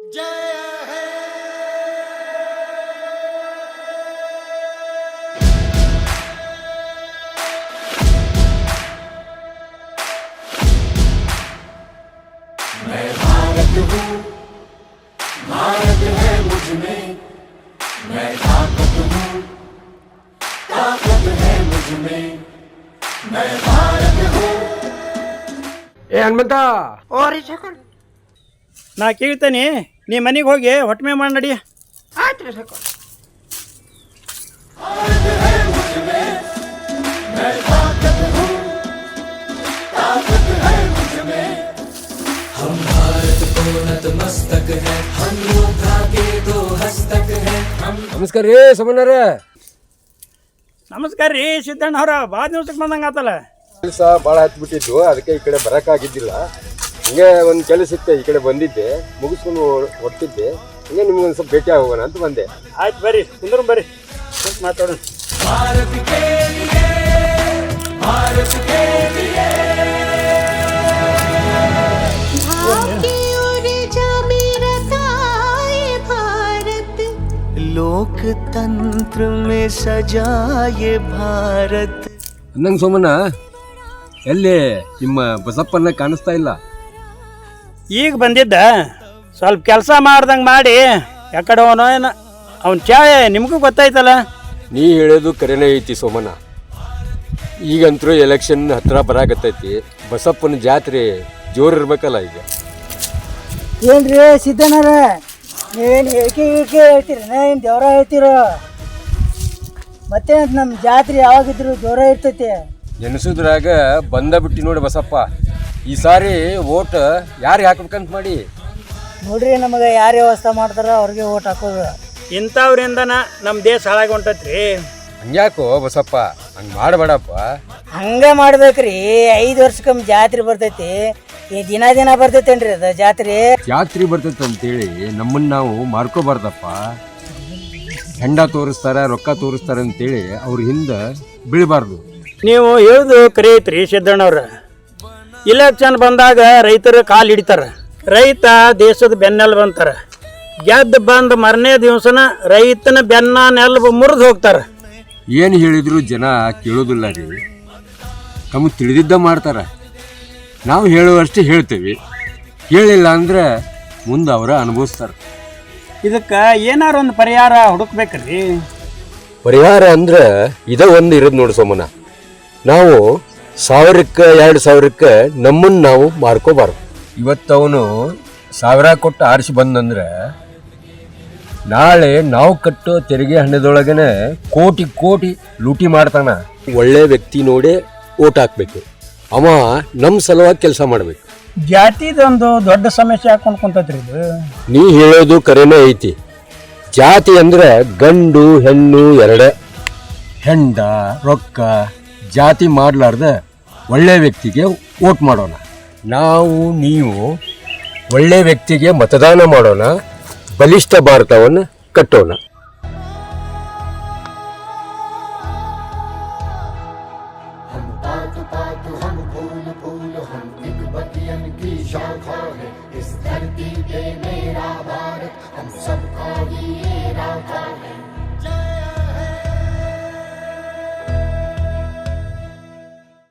मैं भारत हूँ, भारत है मुझ में, मैं ताकत हूँ, ताकत है मुझ में, मैं भारत हूँ. ಏ ಹನುಮಂತ, ಓರಿ ಸಕಲ್ ನಾ ಕೇಳ್ತೇನೆ, ನೀ ಮನೆಗೆ ಹೋಗಿ ಹೊಟ್ಟೆ ಮಾಡಿ ನಡಿ. ಆಯ್ತು ರೀ ಸಕಲ್. भारत है मुझ में, मैं ताकत हूँ, ताकत है मुझ में. हम भारत को नतमस्तक है, हम योद्धा के दो हस्तक है. हम ನಮಸ್ಕಾರ ರೀ ಸೋಮಣ್ಣರ. ನಮಸ್ಕಾರ ರೀ ಸಿದ್ದಣ್ಣ ಅವ್ರ, ಭಾಳ ದಿವ್ಸಕ್ಕೆ ಬಂದಂಗೆ ಆತಲ್ಲ. ಕೆಲಸ ಭಾಳ ಹತ್ಬಿಟ್ಟಿದ್ದು, ಅದಕ್ಕೆ ಈ ಕಡೆ ಬರೋಕ್ಕಾಗಿದ್ದಿಲ್ಲ. ಹಿಂಗೆ ಒಂದು ಕೆಲಸ ಇತ್ತು, ಈ ಕಡೆ ಬಂದಿದ್ದೆ, ಮುಗಿಸ್ಕೊಂಡು ಹೊರ್ತಿದ್ದೆ. ಹಿಂಗೆ ನಿಮ್ಗೊಂದು ಸ್ವಲ್ಪ ಭೇಟಿ ಆಗೋಣ ಅಂತ ಬಂದೆ. ಆಯ್ತು ಬರ್ರಿ, ಕುಂದ್ರು ಬರ್ರಿ, ಮಾತಾಡೋಣ. भारत के लिए, भारत के लिए. भाग्य और जमीरता ये भारत, लोकतंत्र में सजा ये भारत. ಅಂದಂಗೆ ಸೋಮಣ್ಣ, ಎಲ್ಲಿ ನಿಮ್ಮ ಬಸಪ್ಪನ್ನ ಕಾಣಿಸ್ತಾ ಇಲ್ಲ? ಈಗ ಬಂದಿದ್ದ, ಸ್ವಲ್ಪ ಕೆಲಸ ಮಾಡ್ದಂಗೆ ಮಾಡಿ ಯಾಕಡೆ ಅವನೋ ಏನೋ ಅವ್ನ ಚಾಯ್ ನಿಮಗೂ ಗೊತ್ತಾಯ್ತಲ್ಲ. ನೀ ಹೇಳೋದು ಕರೆನೇ ಐತಿ ಸೋಮಣ್ಣ. ಈಗಂತರೂ ಎಲೆಕ್ಷನ್ ಹತ್ರ ಬರಾಕತ್ತೈತಿ. ಬಸಪ್ಪನ ಜಾತ್ರೆ ಜೋರು ಇರ್ಬೇಕಲ್ಲ ಈಗ. ಏನ್ರಿ ಸಿದ್ದಣ್ಣರ, ನೀವೇನು ಹೇಳಿಕೆ ಹೇಳ್ತೀರ, ಏನು ದೇವ್ರ ಹೇಳ್ತೀರೋ? ಮತ್ತೆ ನಮ್ಮ ಜಾತ್ರೆ ಯಾವಾಗಿದ್ರು ಜೋರ ಇರ್ತೈತಿ. ನೆನೆಸಿದ್ರಾಗ ಬಂದ ಬಿಟ್ಟು ನೋಡಿ ಬಸಪ್ಪ. ಈ ಸಾರಿ ಓಟ್ ಯಾರಿಗೆ ಹಾಕ್ಬೇಕಂತ ಮಾಡಿ. ನೋಡ್ರಿ, ನಮಗೆ ಯಾರು ವ್ಯವಸ್ಥೆ ಮಾಡ್ತಾರ ಅವ್ರಿಗೆ ಓಟ್ ಹಾಕೋದು. ಇಂಥವ್ರಿಂದನ ನಮ್ಮ ದೇಶ ಹಾಳಾಗಿ ಹೊಂಟೈತ್ರಿ. ಹಂಗ್ಯಾಕೋ ಬಸಪ್ಪ, ಹಂಗೆ ಮಾಡಬೇಡಪ್ಪ. ಹಂಗೆ ಮಾಡ್ಬೇಕ್ರಿ. 5 ವರ್ಷಕ್ಕೊಮ್ಮೆ ಜಾತ್ರೆ ಬರ್ತೈತಿ. ಈ ದಿನ ಬರ್ತೈತೇನ್ರಿ ಅದು ಜಾತ್ರೆ? ಜಾತ್ರೆ ಬರ್ತೈತೆ ಅಂತೇಳಿ ನಮ್ಮನ್ನು ನಾವು ಮಾರ್ಕೋಬಾರ್ದಪ್ಪ. ಹೆಂಡ ತೋರಿಸ್ತಾರ, ರೊಕ್ಕ ತೋರಿಸ್ತಾರ ಅಂತೇಳಿ ಅವ್ರ ಹಿಂದೆ ಬೀಳಬಾರ್ದು. ನೀವು ಹೇಳುದು ಕರೆ ಐತ್ರಿ ಸಿದ್ದಣ್ಣವ್ರ. ಇಲೆಕ್ಷನ್ ಬಂದಾಗ ರೈತರು ಕಾಲು ಹಿಡಿತಾರ, ರೈತ ದೇಶದ ಬೆನ್ನೆಲುಬು ಅಂತಾರ. ಗೆದ್ದು ಬಂದ ಮರನೇ ದಿವಸನ ರೈತನ ಬೆನ್ನ ನೆಲುಬು ಮುರಿದು ಹೋಗ್ತಾರ. ಏನು ಹೇಳಿದ್ರು ಜನ ಕೇಳೋದಿಲ್ಲ ರೀ. ತಮಗೆ ತಿಳಿದಿದ್ದ ಮಾಡ್ತಾರ. ನಾವು ಹೇಳುವಷ್ಟೇ ಹೇಳ್ತೇವೆ, ಹೇಳಿಲ್ಲ ಅಂದ್ರೆ ಮುಂದೆ ಅವರ ಅನುಭವಿಸ್ತಾರೆ. ಇದಕ್ಕೆ ಏನಾರು ಒಂದು ಪರಿಹಾರ ಹುಡುಕ್ಬೇಕ್ರಿ. ಪರಿಹಾರ ಅಂದ್ರೆ ಇದ ಒಂದು ಇರೋದು ನೋಡಿ ಸೋಮಣ್ಣ. ನಾವು 1000ಕ್ಕೆ 2000ಕ್ಕೆ ನಮ್ಮನ್ನು ನಾವು ಮಾರ್ಕೋಬಾರ್ದು. ಇವತ್ತವನು 1000 ಕೊಟ್ಟು ಆರಿಸಿ ಬಂದಂದ್ರೆ ನಾಳೆ ನಾವು ಕಟ್ಟೋ ತೆರಿಗೆ ಹಣದೊಳಗನೆ ಕೋಟಿ ಕೋಟಿ ಲೂಟಿ ಮಾಡ್ತಾನ. ಒಳ್ಳೆ ವ್ಯಕ್ತಿ ನೋಡಿ ಓಟ್ ಹಾಕ್ಬೇಕು. ಅವ ನಮ್ಮ ಸಲುವಾಗಿ ಕೆಲಸ ಮಾಡಬೇಕು. ಜಾತಿದೊಂದು ದೊಡ್ಡ ಸಮಸ್ಯೆ ಹಾಕೊಂಡು ಕುಂತೈತ್ರಿ ಇದು. ನೀ ಹೇಳೋದು ಕರೆನೇ ಐತಿ. ಜಾತಿ ಅಂದ್ರೆ ಗಂಡು ಹೆಣ್ಣು ಎರಡೇ. ಹೆಂಡ ರೊಕ್ಕ ಜಾತಿ ಮಾಡಲಾರ್ದ ಒಳ್ಳೆ ವ್ಯಕ್ತಿಗೆ ವೋಟ್ ಮಾಡೋಣ. ನಾವು ನೀವು ಒಳ್ಳೆ ವ್ಯಕ್ತಿಗೆ ಮತದಾನ ಮಾಡೋಣ. ಬಲಿಷ್ಠ ಭಾರತವನ್ನು ಕಟ್ಟೋಣ. हम पात पात, हम फूल फूल, हम एक बतियन की शाखा है. इस धरती पे मेरा भारत, हम सबका ही ये राखा है.